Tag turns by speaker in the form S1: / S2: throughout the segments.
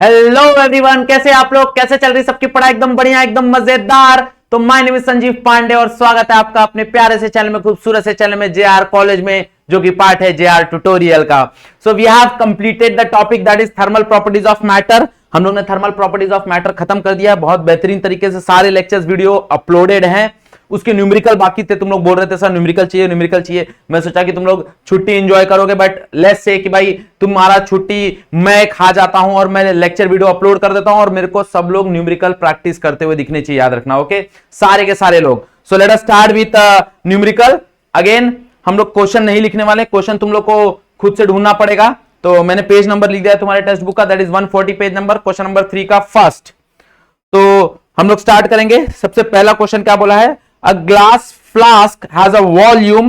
S1: Hello everyone, कैसे आप लोग? कैसे चल रही सबकी पढ़ाई? एकदम बढ़िया, एकदम मजेदार। तो my name is Sanjeev Pandey और स्वागत है आपका अपने प्यारे से चैनल में, खूबसूरत से चैनल में, जेआर कॉलेज में, जो कि पार्ट है जेआर ट्यूटोरियल का। So we have completed the topic that is thermal properties of matter. हम लोग ने थर्मल प्रॉपर्टीज ऑफ मैटर खत्म कर दिया। बहुत बेहतरीन तरीके से सारे लेक्चर्स वीडियो अपलोडेड हैं। उसके न्यूमेरिकल बाकी थे, तुम लोग बोल रहे थे सर न्यूमेरिकल चाहिए, न्यूमेरिकल चाहिए। मैं सोचा कि तुम लोग छुट्टी एंजॉय करोगे, बट लेट्स से कि भाई तुम्हारा छुट्टी मैं खा जाता हूं और मैं लेक्चर वीडियो अपलोड कर देता हूं और मेरे को सब लोग न्यूमेरिकल प्रैक्टिस करते हुए दिखने चाहिए, याद रखना। ओके, सारे के सारे लोग। So let us start with numerical. Again हम लोग क्वेश्चन नहीं लिखने वाले, क्वेश्चन तुम लोग को खुद से ढूंढना पड़ेगा। तो मैंने पेज नंबर लिख दिया तुम्हारे टेक्स्ट बुक का, that is 140 page number, question number 3 का फर्स्ट। तो हम लोग स्टार्ट करेंगे। सबसे पहला क्वेश्चन क्या बोला है? A glass flask has a volume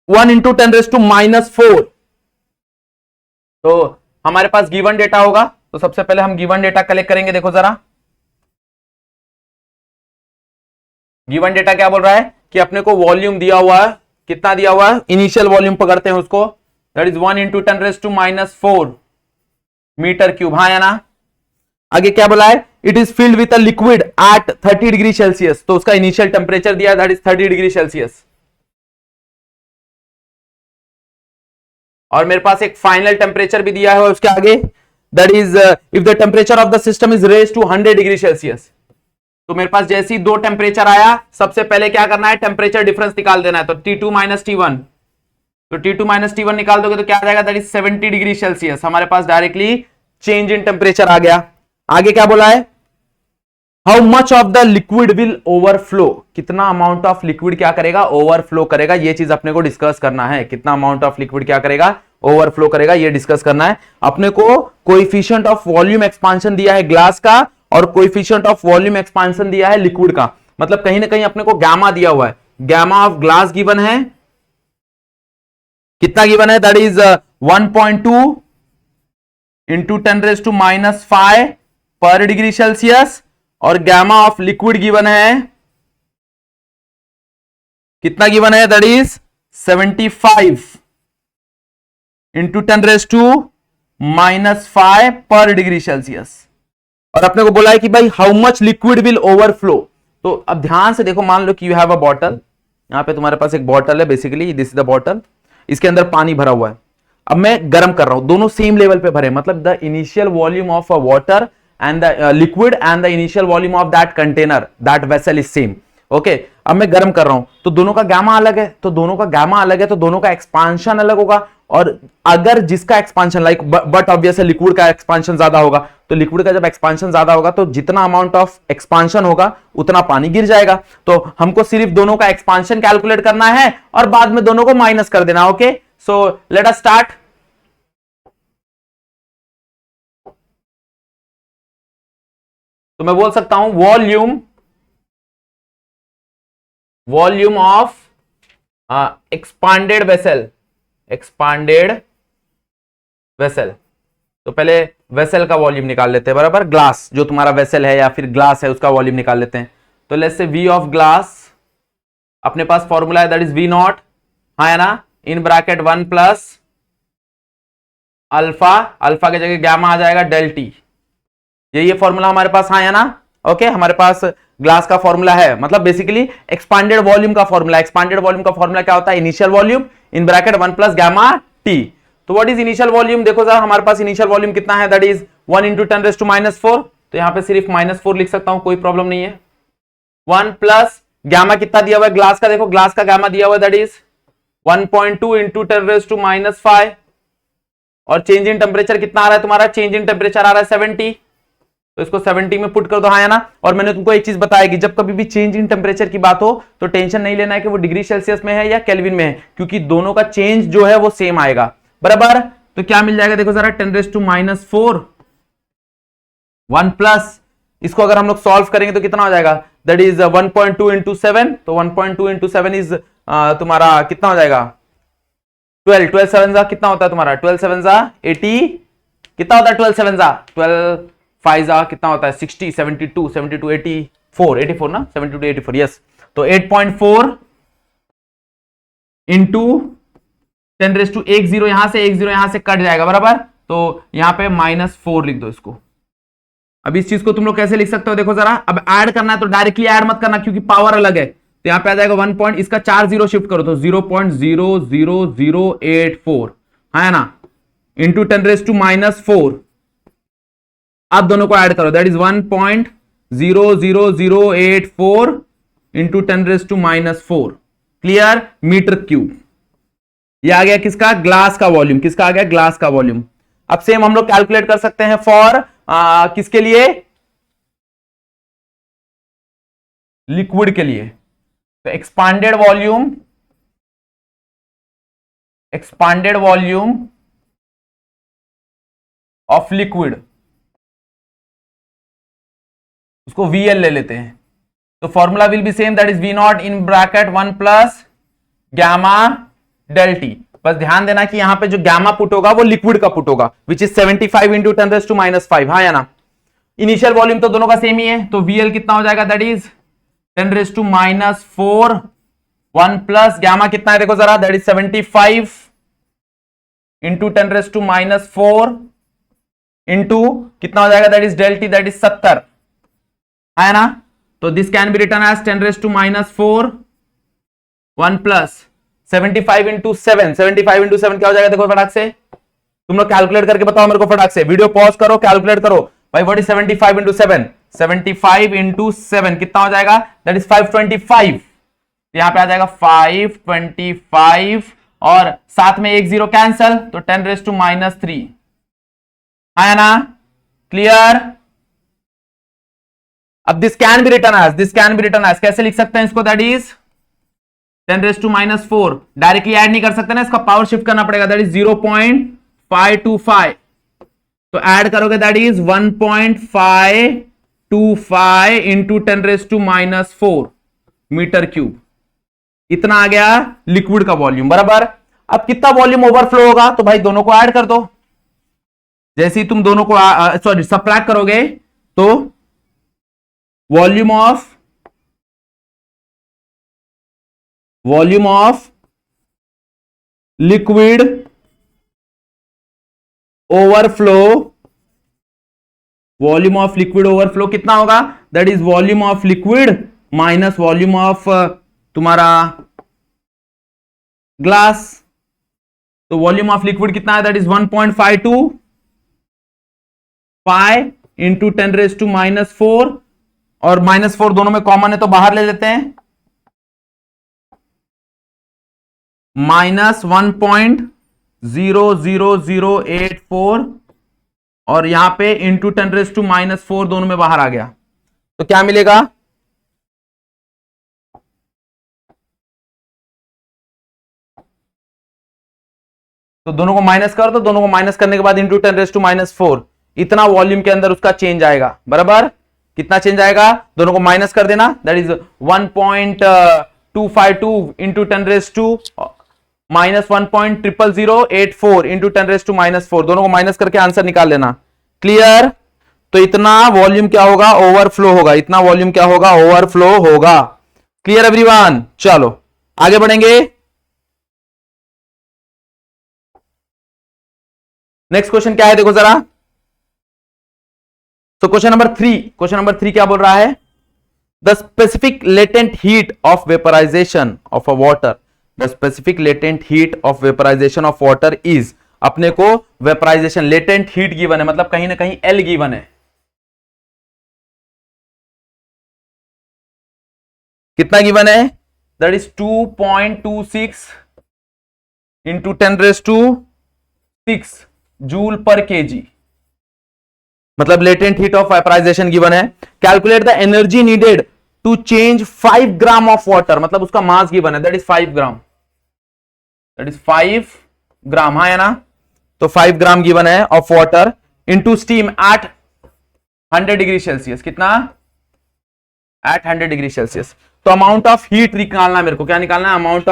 S1: 1 into 10 raised to -4। तो हमारे पास गिवन डेटा होगा, तो सबसे पहले हम गिवन डेटा कलेक्ट करेंगे। देखो जरा, गिवन डेटा क्या बोल रहा है कि अपने को वॉल्यूम दिया हुआ है। कितना दिया हुआ है? इनिशियल वॉल्यूम पकड़ते हैं उसको, that is 1 into 10 raised to -4 metre cube. हाँ या ना? आगे क्या बोला है? It is filled with a liquid at 30 degree Celsius. तो उसका इनिशियल टेम्परेचर दिया, दैट इज 30 डिग्री सेल्सियस। और मेरे पास एक फाइनल टेम्परेचर भी दिया है उसके आगे, that is if the temperature of the system is raised to 100 degree Celsius. तो मेरे पास जैसे ही दो टेम्परेचर आया, सबसे पहले क्या करना है? टेम्परेचर डिफरेंस निकाल देना है। तो T2 - T1, तो T2 - T1 निकाल दोगे तो क्या आ जाएगा? That is 70 degree Celsius. हमारे पास डायरेक्टली चेंज इन टेम्परेचर आ गया। आगे क्या बोला है? How much of the liquid will overflow. कितना अमाउंट ऑफ लिक्विड क्या करेगा? ओवरफ्लो करेगा। ये चीज अपने को डिस्कस करना है। कितना अमाउंट ऑफ लिक्विड क्या करेगा? ओवरफ्लो करेगा, ये डिस्कस करना है अपने को। कोएफिशिएंट ऑफ वॉल्यूम एक्सपांशन दिया है ग्लास का और कोएफिशिएंट ऑफ वॉल्यूम एक्सपांशन दिया है लिक्विड का। मतलब कहीं ना कहीं अपने को गामा दिया हुआ है। गामा ऑफ ग्लास गिवन है, कितना गिवन है? That is 1.2 into 10 raised to -5 पर डिग्री सेल्सियस। और गामा ऑफ लिक्विड गिवन है, कितना गिवन है? That is 75 into 10 raised to -5 पर डिग्री सेल्सियस। और अपने को बोला है कि भाई how much liquid will overflow. तो अब ध्यान से देखो, मान लो कि यू हैव अ बॉटल। यहां पे तुम्हारे पास एक बॉटल है, basically this is the bottle. इसके अंदर पानी भरा हुआ है। अब मैं गर्म कर रहा हूं, दोनों सेम लेवल पे भरे, मतलब the initial volume of a water and the liquid and the initial volume of that container, that vessel is same. Okay, अब मैं गर्म कर रहा हूं तो दोनों का गामा अलग है, तो दोनों का गामा अलग है, तो दोनों का एक्सपांशन अलग होगा। और अगर जिसका expansion like but obviously liquid का एक्सपांशन ज्यादा होगा, तो लिक्विड का जब एक्सपांशन ज्यादा होगा तो जितना अमाउंट ऑफ एक्सपांशन होगा उतना पानी गिर जाएगा। तो हमको सिर्फ दोनों का एक्सपांशन कैलकुलेट करना है और बाद में दोनों को माइनस कर देना। Okay, so let us start. तो मैं बोल सकता हूं वॉल्यूम ऑफ एक्सपांडेड वेसल, तो पहले वेसल का वॉल्यूम निकाल लेते हैं, बराबर। ग्लास जो तुम्हारा वेसल है या फिर ग्लास है उसका वॉल्यूम निकाल लेते हैं। तो let's say V of glass, अपने पास फॉर्मूला है, दैट इज V0, हाँ है ना, इन ब्रैकेट 1 प्लस अल्फा, अल्फा की जगह गामा आ जाएगा डेल टी। ये फॉर्मूला हमारे पास है ना। ओके, हमारे पास ग्लास का फॉर्मूला है, मतलब बेसिकली एक्सपांडेड वॉल्यूम का फॉर्मूला। एक्सपांडेड वॉल्यूम का फॉर्मूला क्या होता है? इनिशियल वॉल्यूम इन ब्रैकेट 1 प्लस गामा टी। तो व्हाट इज इनिशियल वॉल्यूम? देखो जरा, हमारे पास इनिशियल वॉल्यूम कितना है? That is 1 into 10 raised to -4। तो यहां पे सिर्फ -4 लिख सकता हूं, कोई प्रॉब्लम नहीं है। 1 प्लस गामा कितना दिया हुआ है ग्लास का? देखो ग्लास का गामा दिया हुआ है, that is 1.2 into 10 raised to -5। और चेंज इन टेम्परेचर कितना आ रहा है तुम्हारा? चेंज इन टेम्परेचर आ रहा है 70। तो इसको 70 में पुट कर दो, हाँ या ना। और मैंने तुमको एक चीज बताया कि जब कभी भी चेंज इन टेम्परेचर की बात हो तो टेंशन नहीं लेना है कि वो डिग्री सेल्सियस में है या केल्विन में है, क्योंकि दोनों का चेंज जो है वो सेम आएगा, बराबर। तो क्या मिल जाएगा? देखो जरा, 10 raised to -4 1 प्लस, इसको अगर हम लोग सॉल्व करेंगे तो कितना हो जाएगा? That is 1.2 into 7। तो 1.2 into 7 इज तुम्हारा कितना हो जाएगा? 12। 12 7 जा कितना होता है तुम्हारा? 12 7 जा 80। कितना होता है 12 7 जा? 12 5 जा कितना होता है? 60, 72, 72, 84 ना, 72 84, यस। तो 8.4 इंटू 10 raised to 1 0, यहां से 1 0 यहां से कट जाएगा, बराबर। तो यहां पे -4 लिख दो इसको, अब इस चीज को तुम लोग कैसे लिख सकते हो, देखो जरा, अब ऐड करना है तो डायरेक्टली ऐड मत करना क्योंकि पावर अलग है, तो यहां पे आ जाएगा 1 पॉइंट, इसका 4 जीरो शिफ्ट करो तो 0.00084, है ना, इंटू 10⁻⁻⁴, आप दोनों को ऐड करो, that is 1.00084 into 10⁻⁻⁴, clear, metre cube. ये आ गया किसका, ग्लास का वॉल्यूम, किसका आ गया, ग्लास का वॉल्यूम। अब सेम हम लोग कैलकुलेट कर सकते हैं फॉर किसके लिए, लिक्विड के लिए, तो एक्सपांडेड वॉल्यूम ऑफ लिक्विड, उसको VL ले लेते हैं, तो formula will be same, that is V naught in bracket 1 plus gamma del T. बस ध्यान देना कि यहां पे जो गैमा पुट होगा वो लिक्विड का पुट होगा, विच इज 75 इंटू 10⁻⁵, हाँ या ना। इनिशियल वॉल्यूम तो दोनों का सेम ही है, तो VL कितना हो जाएगा, दैट इज 10⁻⁴, 1 प्लस गैमा कितना है देखो जरा, दैट इज 75 इंटू 10⁻⁴ इंटू कितना हो जाएगा, that is del T, that is 70, है ना। तो this can be written as 10⁻⁴, 1 plus 75 into 7, 75 into 7 क्या हो जाएगा देखो फटाक से, तुम लोग कैलकुलेट करके बताओ मेरे को फटाक से, वीडियो पॉज करो, कैलकुलेट करो भाई, व्हाट इज 75 इंटू 7, 75 इंटू 7 कितना हो जाएगा, दैट इज 525, यहां पे आ जाएगा 525 और साथ में 1 0 कैंसल, तो 10⁻⁻3, है ना, क्लियर। अब this can be written as, कैसे लिख सकते हैं इसको, दैट इज 10⁻⁴, डायरेक्टली ऐड नहीं कर सकते ना, इसका पावर शिफ्ट करना पड़ेगा, दैट इज 0.525, तो ऐड करोगे that is 1.525 into 10⁻⁴ metre cube, इतना आ गया लिक्विड का वॉल्यूम, बराबर। अब कितना वॉल्यूम ओवरफ्लो होगा, तो भाई दोनों को ऐड कर दो, जैसे ही तुम दोनों को सॉरी सबट्रैक्ट करोगे तो वॉल्यूम ऑफ लिक्विड ओवरफ्लो कितना होगा, that is volume of liquid minus volume of तुम्हारा ग्लास, तो वॉल्यूम ऑफ लिक्विड कितना है, दैट इज 1.525 इंटू 10⁻⁴, और -4 दोनों में कॉमन है तो बाहर ले लेते हैं, -1.00084 और यहां पे इंटू 10⁻⁴ दोनों में बाहर आ गया, तो क्या मिलेगा, तो दोनों को माइनस कर दो, दोनों को माइनस करने के बाद इंटू 10⁻⁴, इतना वॉल्यूम के अंदर उसका चेंज आएगा, बराबर। कितना चेंज आएगा, दोनों को माइनस कर देना, दैट इज 1.252 इंटू 10⁻⁻ -1.00084 इंटू 10⁻⁻4, दोनों को माइनस करके आंसर निकाल लेना, क्लियर। तो इतना वॉल्यूम क्या होगा, ओवरफ्लो होगा, इतना वॉल्यूम क्या होगा, ओवरफ्लो होगा, क्लियर एवरीवन। चलो आगे बढ़ेंगे, नेक्स्ट क्वेश्चन क्या है देखो जरा, तो क्वेश्चन नंबर 3 क्या बोल रहा है, the specific latent heat of vaporisation of a water, the specific latent heat of vaporisation of water is, अपने को वेपराइजेशन लेटेंट हीट गिवन है, मतलब कहीं ना कहीं एल गिवन है, कितना गिवन है, that is 2.26 into 10⁻⁶ joule per kg, मतलब latent heat of vaporisation given है। Calculate the energy needed to change 5 gram of water, मतलब उसका मास गिवन है, that is 5 gram, that is 5 gram, हाँ है ना, तो 5 ग्राम गिवन है of water into steam at 100 degree Celsius, कितना, एट 100 डिग्री सेल्सियस। तो अमाउंट ऑफ हीट निकालना है मेरे को, क्या निकालना है, अमाउंट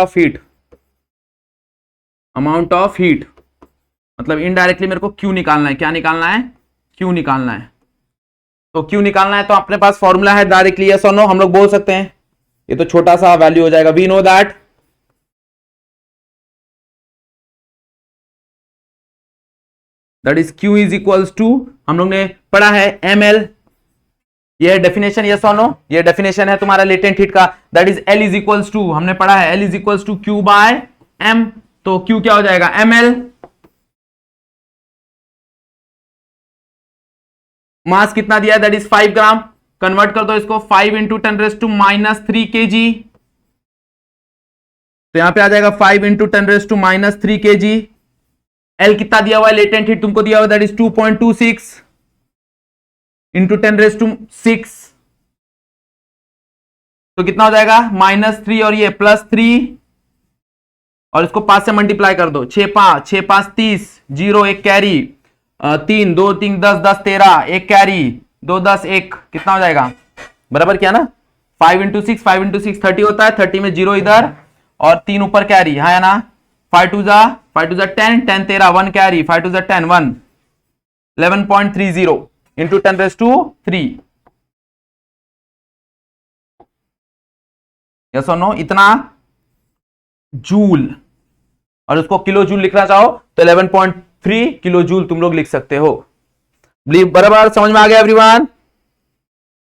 S1: ऑफ हीट, मतलब इनडायरेक्टली मेरे को क्यू निकालना है, क्या निकालना है, क्यू निकालना है। तो क्यू निकालना है तो अपने पास फॉर्मूला है डायरेक्टली, यस और नो हम लोग बोल सकते हैं, ये तो छोटा सा वैल्यू हो जाएगा, we know that is Q is equals to, हम लोग ने पढ़ा है ml ये डेफिनेशन, यस और नो, ये डेफिनेशन है तुम्हारा लेटेंट हीट का, that is L is equals to, हमने पढ़ा है L is equals to Q by M, तो Q क्या हो जाएगा ml, मास कितना दिया है दैट इज 5 ग्राम, कन्वर्ट कर दो इसको 5 इंटू 10⁻³ kg, तो यहां पे आ जाएगा 5 इंटू 10⁻³ kg। L कितना दिया हुआ है लेटेंट हीट तुमको दिया हुआ दैट इज 2.26 इंटू 10⁻⁶, तो कितना हो जाएगा -3 और ये +3, और इसको 5 से मल्टीप्लाई कर दो, 6 5 30, 0 1 कैरी, 3 2 3 10 10 13, 1 कैरी, 2 10 1, कितना हो जाएगा, बराबर क्या ना, 5 इंटू 6 30 होता है, 30 में 0 इधर और 3 ऊपर कैरी, हाँ है ना, 5 2 जा 10 10 13 1 कैरी, 5 2 जा 10 1, 11.30 इंटू 10⁻3, यस और नो, इतना जूल, और उसको किलो जूल लिखना चाहो तो 11.3 किलो जूल तुम लोग लिख सकते हो। बराबर समझ में आ गया everyone,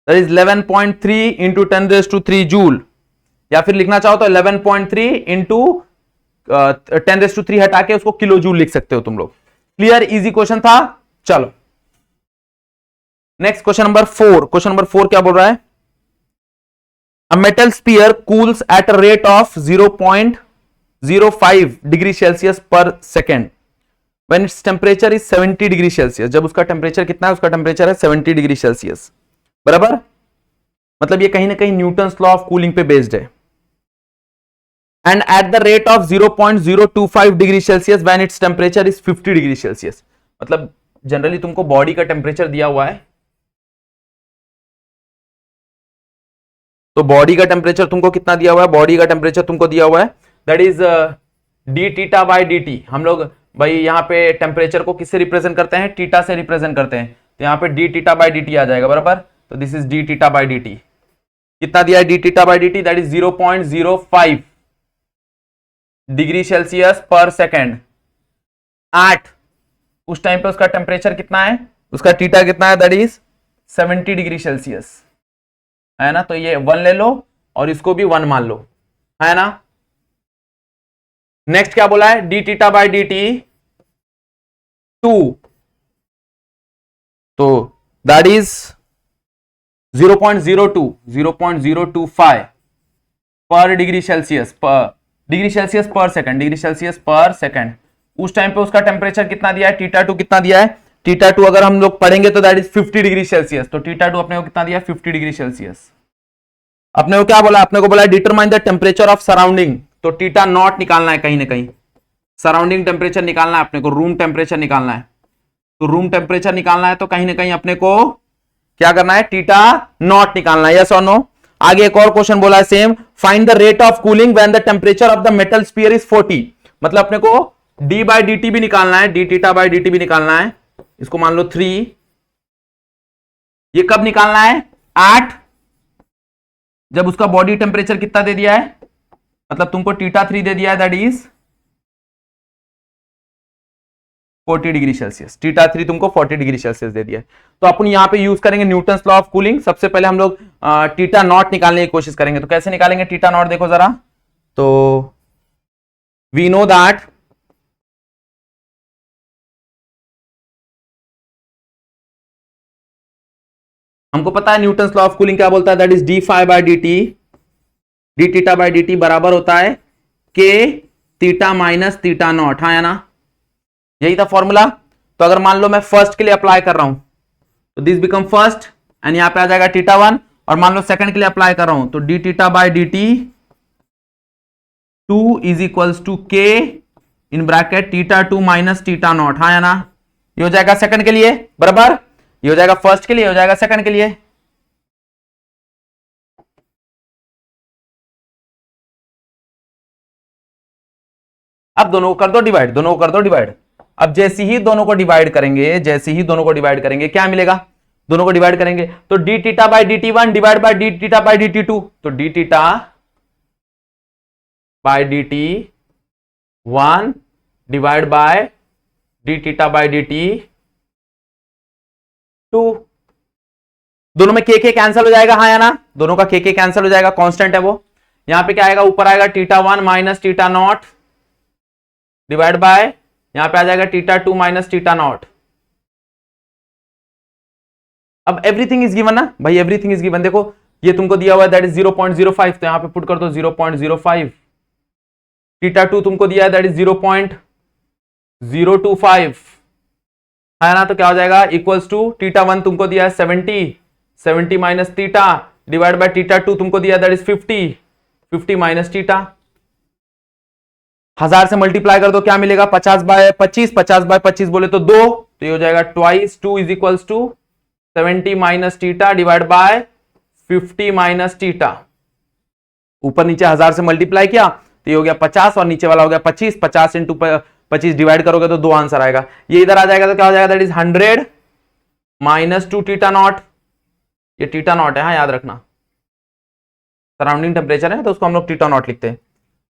S1: that is 11.3 into 10⁻³ joule, या फिर लिखना चाहो तो 11.3 इंटू 10⁻³ हटा के उसको किलो जूल लिख सकते हो तुम लोग। क्लियर, इजी क्वेश्चन था। चलो next question number 4, question number 4 क्या बोल रहा है, A metal sphere cools at a rate of 0.05 degree Celsius per second when its temperature is 70 degree Celsius, जब उसका टेम्परेचर कितना है, उसका टेम्परेचर है 70 डिग्री सेल्सियस, बराबर, मतलब ये कहीं ना कहीं न्यूटन्स लॉ ऑफ कूलिंग पे बेस्ड है। And at the rate of 0.025 degree Celsius when its temperature is 50 degree Celsius, मतलब जनरली तुमको बॉडी का टेम्परेचर दिया हुआ है, तो बॉडी का टेम्परेचर तुमको कितना दिया हुआ है, बॉडी का टेम्परेचर तुमको दिया हुआ है that is d theta by D T. हम लोग भाई यहाँ पे टेम्परेचर को किससे रिप्रेजेंट करते हैं, टीटा से रिप्रेजेंट करते हैं, तो यहाँ पे d theta by D t आ जाएगा, बराबर, तो this is d theta by D t, कितना दिया है d theta by D t, that is 0.05 degree Celsius per second, 8, उस टाइम पे उसका टेम्परेचर कितना है, उसका टीटा कितना है, दैट इज 70 डिग्री सेल्सियस, है ना, तो ये 1 ले लो और इसको भी 1 मान लो, है ना। नेक्स्ट क्या बोला है, d theta by D t 2, तो दैट इज 0.025 पर degree Celsius per second, degree Celsius per second. उस टाइम पे उसका टेम्परेचर कितना दिया है, थीटा 2 कितना दिया है, थीटा 2 अगर हम लोग पढ़ेंगे तो दैट इज 50 डिग्री सेल्सियस, तो थीटा 2 अपने को कितना दिया है, 50 डिग्री सेल्सियस। अपने को क्या बोला, अपने को बोला determine the temperature of surrounding, तो थीटा नॉट निकालना है, कहीं ना कहीं सराउंडिंग टेम्परेचर निकालना है अपने को, रूम टेम्परेचर निकालना है, तो रूम टेम्परेचर निकालना है तो कहीं ना कहीं अपने को क्या करना है, थीटा नॉट निकालना है, यस और नो। आगे एक और क्वेश्चन बोला है same, find the rate of cooling when the temperature of the metal sphere is 40, मतलब अपने को डी बाई डी टी भी निकालना है, d theta by D T भी निकालना है, इसको मान लो 3, ये कब निकालना है, 8, जब उसका बॉडी टेम्परेचर कितना दे दिया है, मतलब तुमको थीटा 3 दे दिया है that is 40 degree Celsius, theta 3 तुमको 40 डिग्री सेल्सियस दे दिया है, तो अपन यहां पे यूज करेंगे न्यूटन्स लॉ ऑफ कूलिंग। सबसे पहले हम लोग थीटा नॉट निकालने की कोशिश करेंगे, तो कैसे निकालेंगे थीटा नॉट, देखो जरा, तो वी नो दैट हमको पता है न्यूटन्स लॉ ऑफ कूलिंग क्या बोलता है, that is D phi by D T, D theta by D T बराबर होता है के थीटा माइनस थीटा नॉट, हाँ या ना, यही था फॉर्मूला। तो अगर मान लो मैं फर्स्ट के लिए अप्लाई कर रहा हूं तो दिस बिकम फर्स्ट एंड यहां पे आ जाएगा थीटा 1, और मान लो सेकंड के लिए अप्लाई कर रहा हूं तो d theta by D t 2 is equals to k in bracket theta 2 minus theta naught, हाँ या ना, ये हो जाएगा सेकंड के लिए, बराबर, ये हो जाएगा फर्स्ट के लिए, हो जाएगा सेकंड के लिए। अब दोनों को कर दो डिवाइड, दोनों को कर दो डिवाइड। अब जैसे ही दोनों को डिवाइड करेंगे, जैसे ही दोनों को डिवाइड करेंगे क्या मिलेगा, दोनों को डिवाइड करेंगे तो d theta by D T 1 divide by D theta by D t 2, तो d theta by D T 1 divide bye D theta by D t 2, दोनों में के कैंसिल हो जाएगा, हाँ या ना, दोनों का के कैंसिल हो जाएगा, कांस्टेंट है वो। यहां पे क्या आएगा, ऊपर आएगा θ1 माइनस θ0 डिवाइड बाय, यहां पे आ जाएगा θ2 माइनस θ0। अब एवरीथिंग इज गिवन ना भाई, एवरीथिंग इज गिवन। देखो ये तुमको दिया हुआ है दैट इज 0.05, तो यहां पे पुट कर दो 0.05। θ2 तुमको दिया है दैट इज 0.025, है ना, तो क्या हो जाएगा इक्वल्स टू θ1 तुमको दिया है 70 माइनस थीटा डिवाइड बाय θ2 तुमको दिया दैट इज 50 माइनस θ। 1000 से मल्टीप्लाई कर दो, क्या मिलेगा 50 बाय 25, 50 बाय 25 बोले तो 2, तो ये हो जाएगा twice 2 is equals to 70 minus θ divide by 50 minus θ। ऊपर नीचे 1000 से मल्टीप्लाई किया तो ये हो गया 50 और नीचे वाला हो गया 25, 50 इंटू 25 डिवाइड करोगे तो 2 आंसर आएगा। ये इधर आ जाएगा तो क्या हो जाएगा दैट इज 100 माइनस 2 θ0, ये θ0 है, हाँ याद रखना, सराउंडिंग टेम्परेचर है तो उसको हम लोग θ0 लिखते हैं।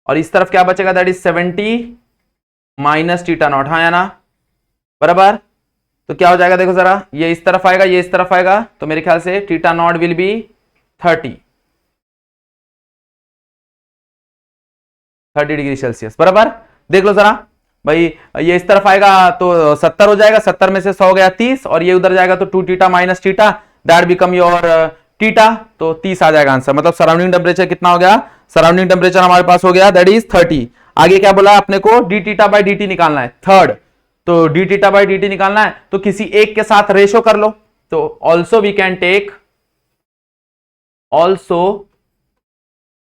S1: और इस तरफ क्या बचेगा दैट इज 70 माइनस θ0, हाँ या ना, बराबर। तो क्या हो जाएगा देखो जरा, ये इस तरफ आएगा, ये इस तरफ आएगा, तो मेरे ख्याल से θ0 विल बी 30 डिग्री सेल्सियस, बराबर। देख लो जरा भाई, ये इस तरफ आएगा तो 70 हो जाएगा, 70 में से 100 गया 30, और ये उधर जाएगा तो 2θ माइनस θ दैट बिकम योर θ, तो 30 आ जाएगा आंसर। मतलब सराउंडिंग टेम्परेचर कितना हो गया, सराउंडिंग टेम्परेचर हमारे पास हो गया दैट इज 30। आगे क्या बोला अपने को, dθ बाई dt निकालना है, थर्ड, तो dθ बाई dt निकालना है तो किसी एक के साथ रेशो कर लो, तो also we can take, also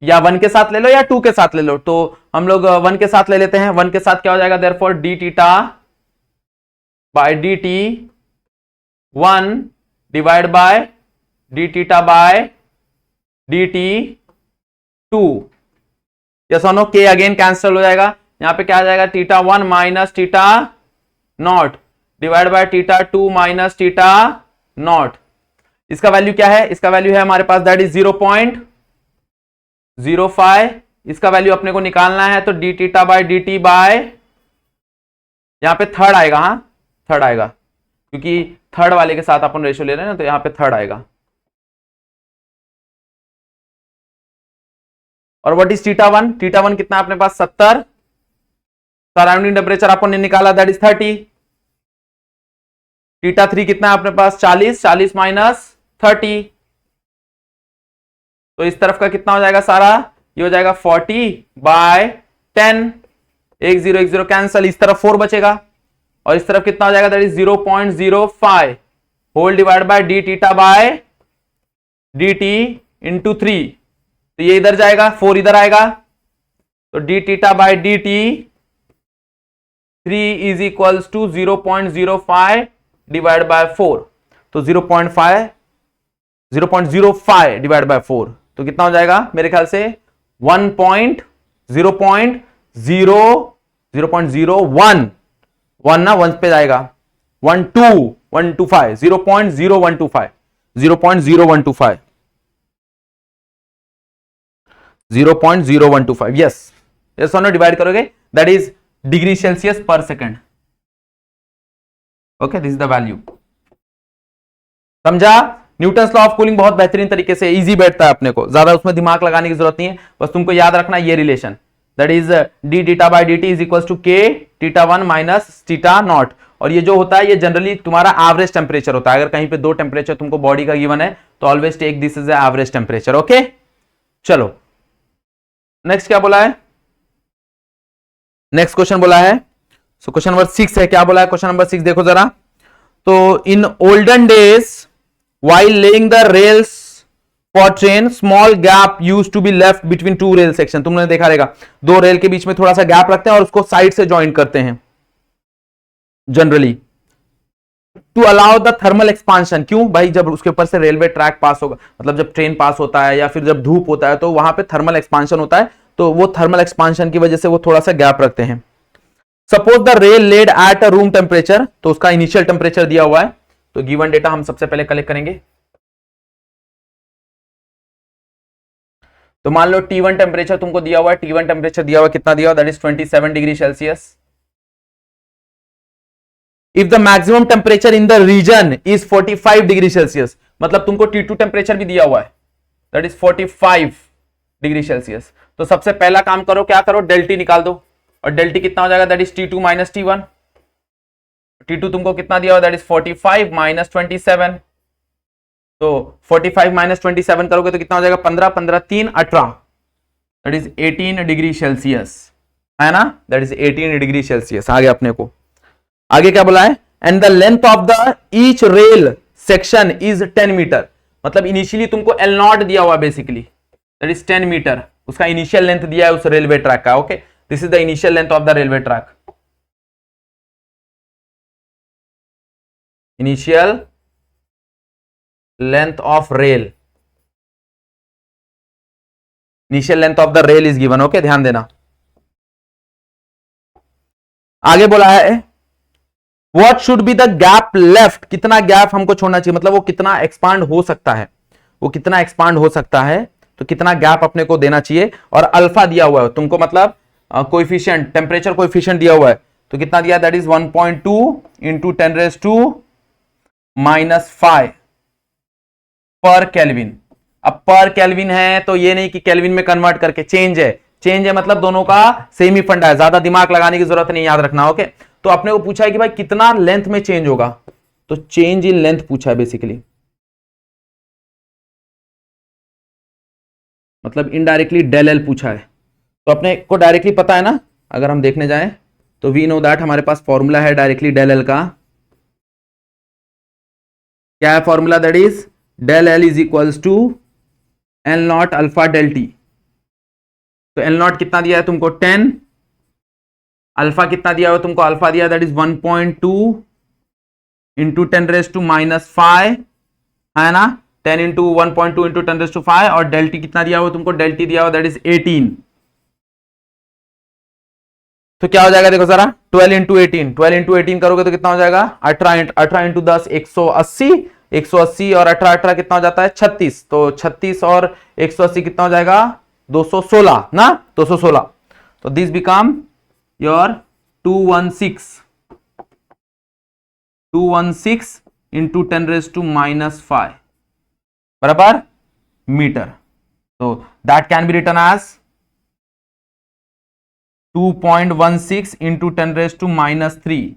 S1: या 1 के साथ ले लो या 2 के साथ ले लो, तो हम लोग 1 के साथ ले लेते हैं। 1 के साथ क्या हो जाएगा, therefore dθ by dt 1 divide by dθ by dt 2, yes और नो, के अगेन कैंसिल हो जाएगा, यहां पे क्या आ जाएगा θ1 माइनस θ0 डिवाइड बाय θ2 माइनस θ0। इसका वैल्यू क्या है, इसका वैल्यू है हमारे पास दैट इज 0.05, इसका वैल्यू अपने को निकालना है, तो dθ बाय dt बाय, यहां पे थर्ड आएगा, हाँ थर्ड आएगा, क्योंकि थर्ड वाले के साथ अपन रेशियो ले रहे हैं ना, तो यहां पे थर्ड आएगा। और व्हाट इज θ1, θ1 कितना अपने पास 70, सराउंडिंग टेम्परेचर अपन ने निकाला दैट इज 30, θ3 कितना है अपने पास 40, 40 माइनस 30, तो इस तरफ का कितना हो जाएगा सारा, ये हो जाएगा 40 बाय 10, 1 0 कैंसिल, इस तरफ 4 बचेगा, और इस तरफ कितना हो जाएगा that is 0.05 whole divide by dθ by dt into 3, तो ये इधर जाएगा, 4 इधर आएगा, तो dθ by dt 3 is equals to 0.05 divide by 4, तो 0.05 डिवाइड बाय 4, तो कितना हो जाएगा मेरे ख्याल से 0.01 ना 1 पे जाएगा 0.0125 यस यस और नो, डिवाइड करोगे that is degree Celsius per second. Okay, this is the value, समझा। न्यूटन्स लॉ ऑफ कूलिंग बहुत बेहतरीन तरीके से इजी बैठता है, अपने को ज्यादा उसमें दिमाग लगाने की जरूरत नहीं है, बस तुमको याद रखना ये relation, that is dθ by dt is equals to k θ1 minus θ0। और ये जो होता है ये जनरली तुम्हारा एवरेज टेम्परेचर होता है, अगर कहीं पे 2 टेम्परेचर तुमको बॉडी का गिवन है तो always take this is average temperature. Okay, चलो नेक्स्ट क्या बोला है, नेक्स्ट क्वेश्चन बोला है, सो क्वेश्चन नंबर 6 है, क्या बोला है क्वेश्चन नंबर 6 देखो जरा। तो in olden days while laying the rails for train small gap used to be left between two rail section, तुमने देखा रहेगा 2 रेल के बीच में थोड़ा सा गैप रखते हैं और उसको साइड से ज्वाइन करते हैं generally to allow the thermal expansion. क्यों भाई, जब उसके ऊपर से रेलवे ट्रैक पास होगा, मतलब जब ट्रेन पास होता है या फिर जब धूप होता है तो वहां पे थर्मल एक्सपांशन होता है, तो वो थर्मल एक्सपांशन की वजह से वो थोड़ा सा गैप रखते हैं। Suppose the rail laid at a room temperature, तो उसका इनिशियल टेम्परेचर दिया हुआ है, तो गिवन डेटा हम सबसे पहले कलेक्ट करेंगे। तो मान लो T1 टेम्परेचर तुमको दिया हुआ है, T1 टेम्परेचर दिया हुआ कितना दिया हुआ, that is 27 degree Celsius. If the maximum temperature in the region is 45 degree Celsius, मतलब तुमको T2 टेम्परेचर भी दिया हुआ है, दैट इज 45 डिग्री सेल्सियस। तो सबसे पहला काम करो, क्या करो, डेल टी निकाल दो, और डेल टी कितना हो जाएगा, that is T2 minus T1। T2 तुमको कितना दिया हुआ, दैट इज 45 माइनस 27। तो 45 माइनस 27 करोगे तो कितना हो जाएगा, 15, 15 3 18, दैट इज 18 डिग्री सेल्सियस, है ना, दैट इज 18 डिग्री सेल्सियस। आगे अपने को आगे क्या बोला है, and the length of the each rail section is 10 metre. मतलब इनिशियली तुमको एल नॉट दिया हुआ बेसिकली, दैट इज 10 मीटर, उसका इनिशियल लेंथ दिया है उस रेलवे ट्रैक का। Okay, this is the initial length of the railway track, initial length of rail, initial length of the rail is given. Okay, ध्यान देना। आगे बोला है what should be the gap left, कितना गैप हमको छोड़ना चाहिए, मतलब वो कितना एक्सपांड हो सकता है, वो कितना एक्सपांड हो सकता है, तो कितना गैप अपने को देना चाहिए। और अल्फा दिया हुआ है तुमको, मतलब कोएफिशिएंट, टेम्परेचर कोएफिशिएंट दिया हुआ है, तो कितना दिया, दैट इज 1.2 इंटू 10⁻⁻5 पर केल्विन। अब पर केल्विन है तो ये नहीं कि केल्विन में कन्वर्ट करके, चेंज है, चेंज है मतलब दोनों का सेम ही फंडा है, ज्यादा दिमाग लगाने की जरूरत नहीं, याद रखना। ओके, तो अपने को पूछा है कि भाई कितना लेंथ में चेंज होगा, तो चेंज इन लेंथ पूछा है बेसिकली, मतलब इनडायरेक्टली डेल एल पूछा है। तो अपने को डायरेक्टली पता है ना, अगर हम देखने जाएं तो वी नो दैट हमारे पास फॉर्मूला है डायरेक्टली डेल एल का। क्या है formula, that is del L is equals to L naught alpha del T. तो एल नॉट कितना दिया है तुमको 10, अल्फा कितना दिया हुआ तुमको, अल्फा दिया दैट इज 1.2 इंटू 10⁻⁻5, है ना, 10 इंटू 1.2 इंटू 10⁻⁵, और डेल टी कितना दिया हुआ तुमको, डेल टी दिया हुआ दैट इज 18। तो क्या हो जाएगा देखो जरा, 12 इंटू 18, 12 इंटू 18 करोगे तो कितना हो जाएगा, 18 इंटू 10 180, 180 और 18 18 कितना हो जाता है 36, तो 36 और 180 कितना हो जाएगा 216 ना, 216। तो दिस बिकम योर 216 इंटू 10⁻⁻5 बराबर मीटर। तो that can be written as 2.16 into 10⁻³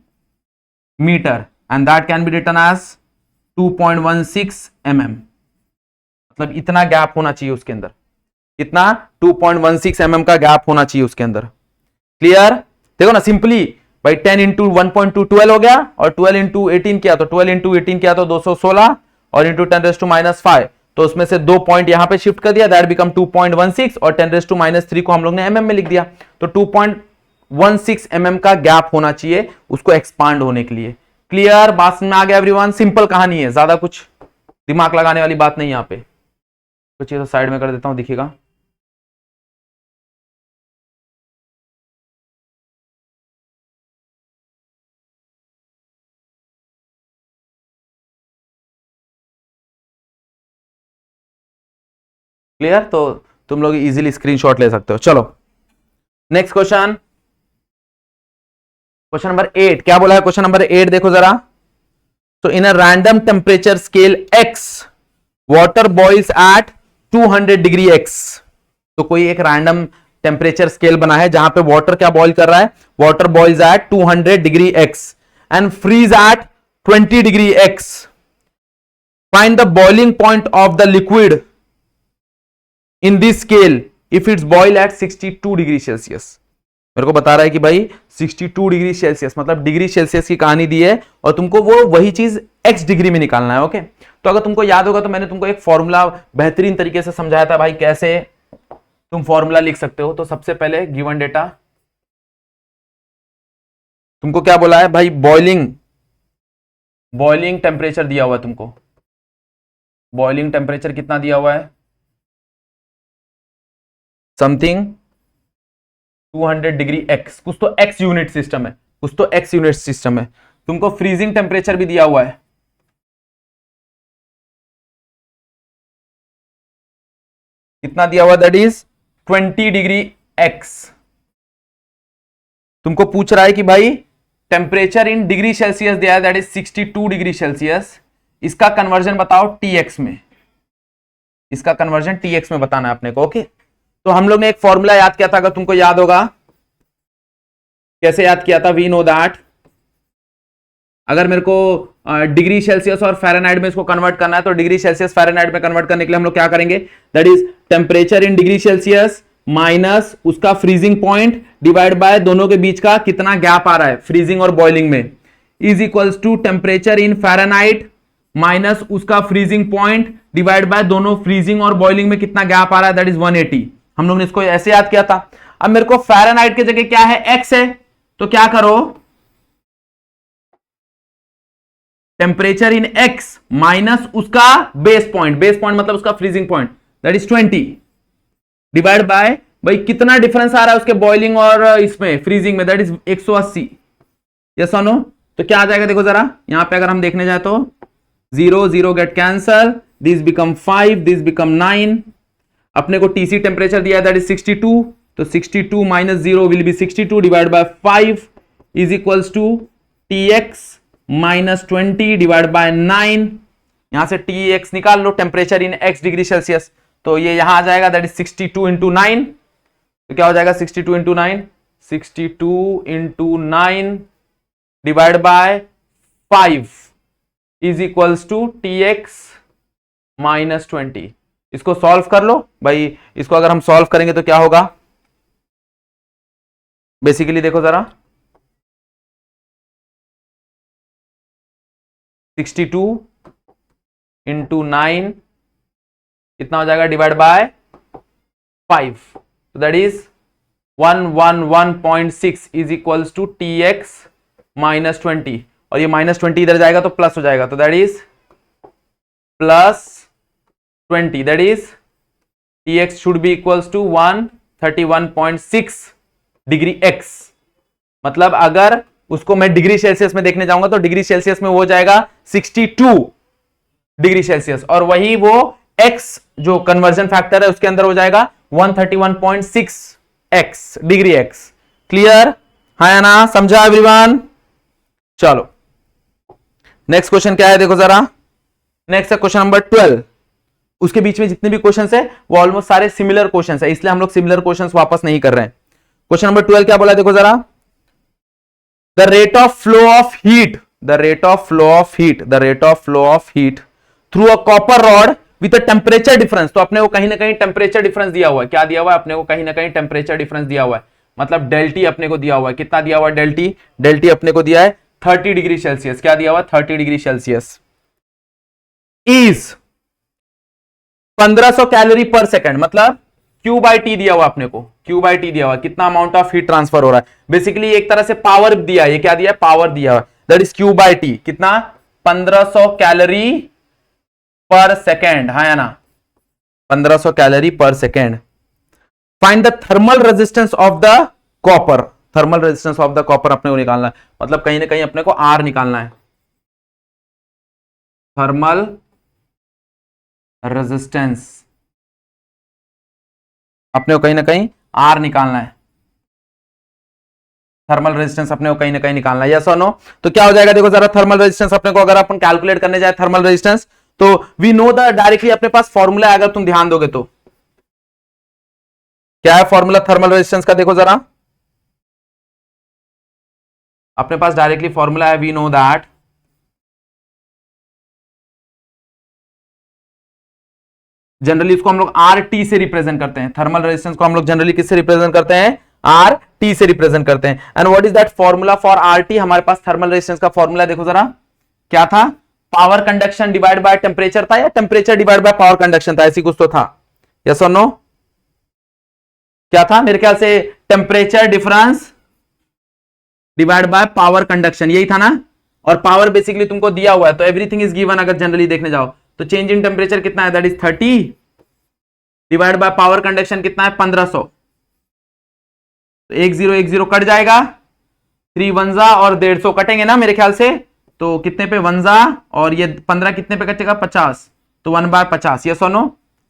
S1: metre, and that can be written as 2.16 mm। मतलब इतना गैप होना चाहिए उसके अंदर, कितना 2.16 mm का गैप होना चाहिए उसके अंदर। क्लियर, देखो ना सिंपली भाई 10 इंटू 1.2 12 हो गया, और 12 इंटू 18 किया तो 12 इंटू 18 किया तो 216, और इंटू 10⁻⁵, तो उसमें से 2 पॉइंट यहां पे शिफ्ट कर दिया, दैट बिकम 2.16, और 10⁻³ को हम लोग ने mm में लिख दिया। तो 2.16 mm का गैप होना चाहिए उसको एक्सपांड होने के लिए। क्लियर, बात में आ गया एवरीवन, सिंपल कहानी है, ज्यादा कुछ दिमाग लगाने वाली बात नहीं। यहां पे कुछ चीज़ साइड में कर देता हूं, दिखेगा। क्लियर, तो तुम लोग इजीली स्क्रीनशॉट ले सकते हो। चलो नेक्स्ट क्वेश्चन, क्वेश्चन नंबर 8। क्या बोला है क्वेश्चन नंबर 8, देखो जरा। तो in a random temperature scale x water boils at 200 degree x। तो कोई एक रैंडम टेम्परेचर स्केल बना है जहां पे वाटर क्या बॉइल कर रहा है, water boils at 200 degree x and freeze at 20 degree x। Find the boiling point of the liquid in this scale if its boil at 62 degree Celsius. मेरे को बता रहा है कि भाई 62 डिग्री सेल्सियस, मतलब डिग्री सेल्सियस की कहानी दी है, और तुमको वो वही चीज x डिग्री में निकालना है। ओके, तो अगर तुमको याद होगा तो मैंने तुमको एक फॉर्मूला बेहतरीन तरीके से समझाया था भाई, कैसे तुम फॉर्मूला लिख सकते हो। तो सबसे पहले गिवन डेटा, तुमको क्या बोला है भाई, बॉइलिंग टेम्परेचर दिया हुआ है तुमको। बॉइलिंग टेम्परेचर कितना दिया हुआ है, समथिंग 200 डिग्री x, कुछ तो x यूनिट सिस्टम है, कुछ तो x यूनिट सिस्टम है। तुमको फ्रीजिंग टेम्परेचर भी दिया हुआ है, कितना दिया हुआ, दैट इज 20 डिग्री x। तुमको पूछ रहा है कि भाई टेम्परेचर इन डिग्री सेल्सियस दिया है, दैट इज 62 डिग्री सेल्सियस। इसका कन्वर्जन बताओ टीएक्स में, इसका कन्वर्जन टीएक्स में बताना है अपने को। ओके, तो हम लोग ने एक फॉर्मूला याद किया था, अगर तुमको याद होगा कैसे याद किया था, वी नो दैट अगर मेरे को डिग्री सेल्सियस और फ़ारेनहाइट में इसको कन्वर्ट करना है, तो डिग्री सेल्सियस फ़ारेनहाइट में कन्वर्ट करने के लिए हम लोग क्या करेंगे, that is temperature in degree Celsius minus उसका फ्रीजिंग पॉइंट डिवाइड बाय दोनों के बीच का कितना गैप आ रहा है फ्रीजिंग और बॉइलिंग में, is equals to temperature in Fahrenheit minus उसका फ्रीजिंग पॉइंट डिवाइड बाय दोनों फ्रीजिंग और बॉइलिंग में कितना गैप आ रहा है, दैट इज 180। हम लोग ने इसको ऐसे याद किया था। अब मेरे को फ़ारेनहाइट की जगह क्या है, एक्स है, तो क्या करो, टेम्परेचर इन एक्स माइनस उसका बेस पॉइंट मतलब उसका freezing point, that is 20 divide bye भाई कितना डिफरेंस आ रहा है उसके बॉइलिंग और इसमें फ्रीजिंग में, दैट इज 180। यस और नो, तो क्या आ जाएगा देखो जरा, यहां पे अगर हम देखने जाए तो 0 0 get cancel, this become 5, this become 9। अपने को टीसी टेम्परेचर दिया है दैट इज 62, तो 62 minus 0 will be 62 divide by 5 is equals to TX minus 20 divide by 9। यहां से टीएक्स निकाल लो, temperature in X degree Celsius, तो ये यहां आ जाएगा दैट इज 62 इंटू 9, तो क्या हो जाएगा 62 into 9, 62 into 9 divide by 5 is equals to TX minus 20। इसको सॉल्व कर लो भाई, इसको अगर हम सॉल्व करेंगे तो क्या होगा, बेसिकली देखो जरा 62 इंटू 9 कितना हो जाएगा डिवाइड बाय 5, तो that is 111.6 is equals to T X minus 20, और ये माइनस 20 इधर जाएगा तो प्लस हो जाएगा, तो that is plus 20, that is T X should be equals to 131.6 degree X. मतलब अगर उसको मैं डिग्री सेल्सियस में देखने जाऊंगा तो डिग्री सेल्सियस में हो जाएगा 62 डिग्री सेल्सियस, और वही वो x जो कन्वर्जन फैक्टर है उसके अंदर हो जाएगा 131.6 x डिग्री x। क्लियर है ना, समझा एवरीवन? चलो नेक्स्ट क्वेश्चन क्या है देखो जरा, नेक्स्ट है क्वेश्चन नंबर 12। उसके बीच में जितने भी क्वेश्चंस है वो ऑलमोस्ट सारे सिमिलर क्वेश्चंस है, इसलिए हम लोग सिमिलर क्वेश्चंस वापस नहीं कर रहे हैं। क्वेश्चन नंबर 12 क्या बोला देखो जरा, the rate of flow of heat, the rate of flow of heat, the rate of flow of heat through a copper rod with a temperature difference. तो अपने को कहीं ना कहीं टेम्परेचर डिफरेंस दिया हुआ है, क्या दिया हुआ है अपने को, कहीं ना कहीं टेम्परेचर डिफरेंस दिया हुआ है, मतलब डेल्टी अपने को दिया हुआ है, कितना दिया हुआ है डेल्टी, डेल्टी अपने को दिया है 30 डिग्री सेल्सियस, क्या दिया हुआ है 30 डिग्री सेल्सियस, इज 1500 कैलोरी पर सेकंड, मतलब Q बाई टी दिया हुआ अपने को, Q बाई टी दिया हुआ, कितना अमाउंट ऑफ हीट ट्रांसफर हो रहा है, बेसिकली एक तरह से पावर दिया है, ये क्या दिया है पावर दिया हुआ, that is Q by T, कितना 1500 कैलोरी पर सेकेंड, हाँ या ना 1500 कैलोरी पर second. Find the thermal resistance of the copper, thermal resistance of the copper अपने को निकालना है, मतलब कहीं ना कहीं अपने को R निकालना है, थर्मल रेजिस्टेंस अपने को कहीं ना कहीं R निकालना है, थर्मल रेजिस्टेंस अपने को कहीं ना कहीं निकालना है, यस और नो। तो क्या हो जाएगा देखो जरा, थर्मल रेजिस्टेंस अपने को अगर अपन कैलकुलेट करने जाए थर्मल रेजिस्टेंस, तो वी नो द डायरेक्टली अपने पास फॉर्मूला है, अगर तुम ध्यान दोगे तो क्या है फॉर्मूला थर्मल रेजिस्टेंस का, देखो जरा अपने पास डायरेक्टली फॉर्मूला है, वी नो दैट जनरली इसको हम लोग आर टी से रिप्रेजेंट करते हैं, थर्मल रेजिस्टेंस को हम लोग जनरली किससे रिप्रेजेंट करते हैं, आर टी से रिप्रेजेंट करते हैं। And what is that formula for R T, हमारे पास थर्मल रेजिस्टेंस का फॉर्मूला देखो जरा क्या था, power conduction divide by temperature था, या temperature divide by power conduction था, ऐसी कुछ तो था, यस और नो, क्या था मेरे ख्याल से temperature difference divide by power conduction, यही था ना, और पावर बेसिकली तुमको दिया हुआ है तो एवरीथिंग इज गिवन, अगर जनरली देखने जाओ तो चेंज इन टेम्परेचर कितना है, that is 30 divide by power conduction कितना है 1500, तो 1010 कट जाएगा, 3 वंजा और 150 कटेंगे ना मेरे ख्याल से, तो कितने पे वंजा और ये 15 कितने पे कटेगा 50, तो 1/50, यस और नो,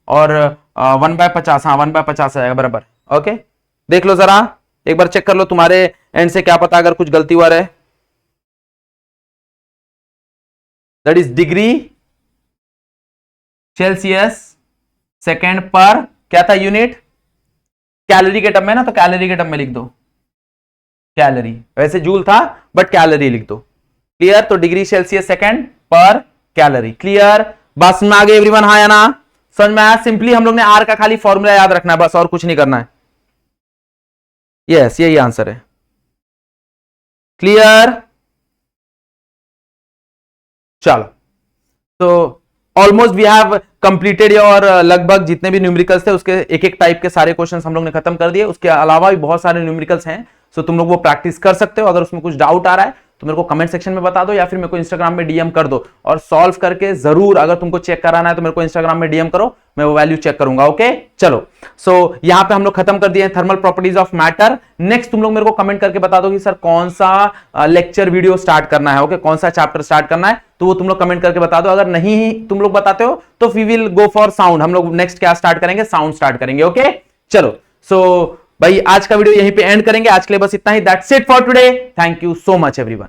S1: और 1/50, हाँ 1/50 आएगा बराबर। ओके देख लो जरा एक बार चेक कर लो तुम्हारे एंड से, क्या पता अगर कुछ गलती हुआ रहे, that is degree Celsius second पर क्या था यूनिट, कैलोरी के टर्म में ना, तो कैलोरी के टर्म में लिख दो कैलोरी, वैसे जूल था बट कैलोरी लिख दो। क्लियर? तो डिग्री सेल्सियस सेकेंड पर कैलोरी। क्लियर? बात समझ में आ गई एवरीवन? हाँ या ना? समझ में आया? सिंपली हम लोग ने आर का खाली फॉर्मूला याद रखना है बस, और कुछ नहीं करना है। यस, यही आंसर है। क्लियर? चलो, तो almost we have completed your लगभग जितने भी न्यूमेरिकल्स थे उसके एक एक टाइप के सारे क्वेश्चंस हम लोग ने खत्म कर दिए। उसके अलावा भी बहुत सारे न्यूमेरिकल्स हैं, सो तुम लोग वो प्रैक्टिस कर सकते हो। अगर उसमें कुछ डाउट आ रहा है तो मेरे को कमेंट सेक्शन में बता दो, या फिर मेरे को इंस्टाग्राम में डीएम कर दो, और सॉल्व करके जरूर, अगर तुमको चेक कराना है तो मेरे को इंस्टाग्राम में डीएम करो, मैं वो वैल्यू चेक करूंगा। ओके, चलो, सो यहां पे हम लोग खत्म कर दिए thermal properties of matter. Next तुम लोग मेरे को कमेंट करके बता दो कि सर कौन सा लेक्चर वीडियो स्टार्ट करना है, ओके, कौन सा चैप्टर स्टार्ट करना है, तो वो तुम लोग कमेंट करके बता दो। अगर नहीं तुम लोग बताते हो तो we will go for sound, हम लोग नेक्स्ट क्या स्टार्ट करेंगे, साउंड स्टार्ट करेंगे। ओके, चलो, सो भाई आज का वीडियो यहीं पे एंड करेंगे। आज के लिए बस इतना ही। That's it for today. Thank you so much everyone.